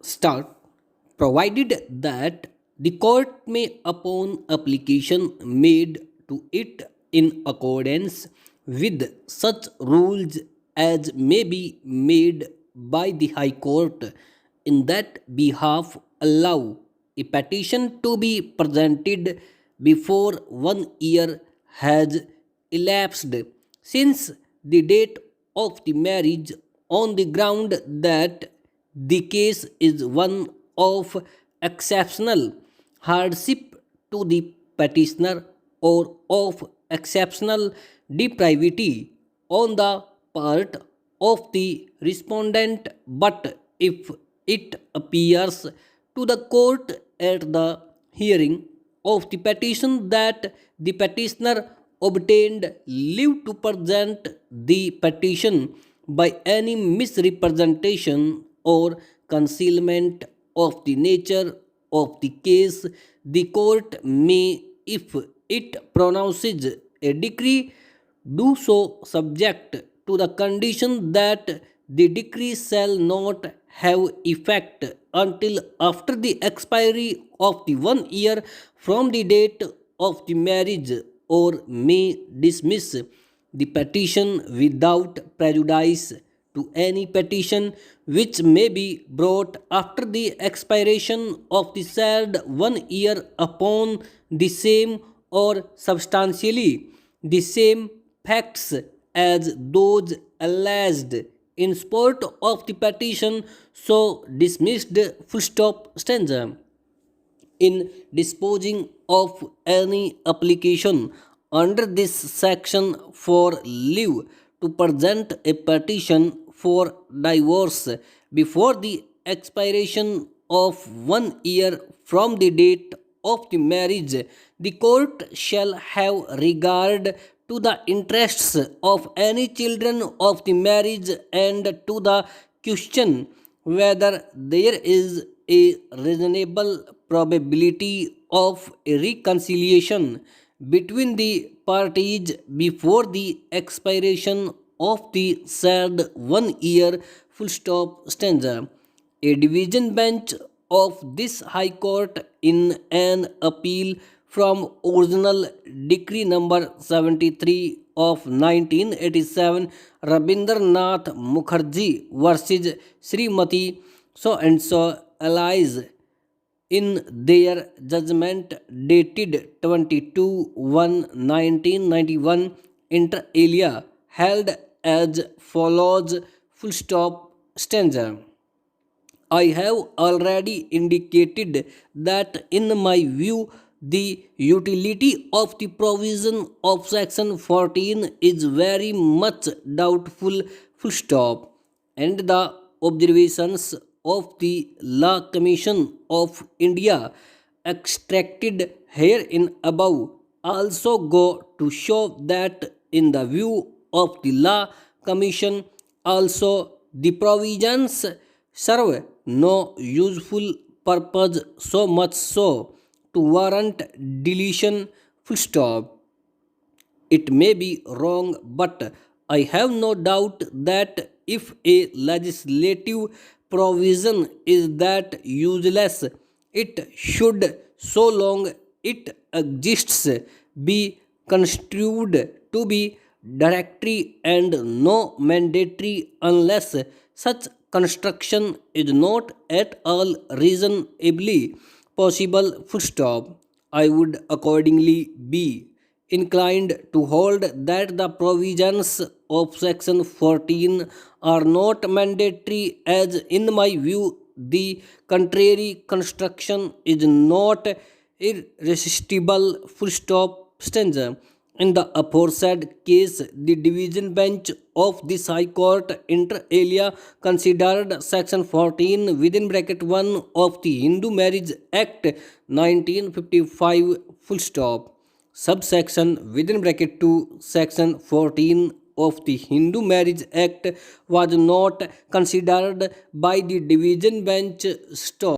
Start, provided that the court may, upon application made to it in accordance with such rules as may be made by the High Court, in that behalf allow a petition to be presented before 1 year has elapsed since the date of the marriage, on the ground that the case is one of exceptional hardship to the petitioner or of exceptional depravity on the part of the respondent, but if it appears to the court at the hearing of the petition that the petitioner obtained leave to present the petition by any misrepresentation or concealment of the nature of the case, the court may, if it pronounces a decree, do so subject to the condition that the decree shall not have effect until after the expiry of the 1 year from the date of the marriage, or may dismiss the petition without prejudice to any petition which may be brought after the expiration of the said 1 year upon the same or substantially the same facts as those alleged in support of the petition, so dismissed. Full stop stanza. In disposing of any application under this section for leave to present a petition for divorce before the expiration of 1 year from the date of the marriage, the court shall have regard to the interests of any children of the marriage and to the question whether there is a reasonable probability of a reconciliation between the parties before the expiration of the said 1 year. Full stop stanza. A division bench of this High Court, in an appeal from original decree number 73 of 1987, Rabindranath Mukherjee versus Srimati so and so allies, in their judgment dated 22/1/1991, inter alia, held as follows. Full stop stanza. I have already indicated that, in my view, the utility of the provision of section 14 is very much doubtful. Full stop. And the observations of the Law Commission of India extracted herein above also go to show that, in the view of the Law Commission, also the provisions serve no useful purpose, so much so to warrant deletion. Full stop. It may be wrong, but I have no doubt that if a legislative provision is that useless, it should, so long it exists, be construed to be directory and no mandatory unless such construction is not at all reasonably possible. Full stop. I would accordingly be inclined to hold that the provisions of section 14 are not mandatory, as, in my view, the contrary construction is not irresistible. Full stop stanza. In the aforesaid case, the division bench of this High Court, inter alia, considered section 14 within bracket 1 of the Hindu Marriage Act 1955. Full stop. Subsection within bracket 2 section 14 of the Hindu Marriage Act was not considered by the division bench. Stop.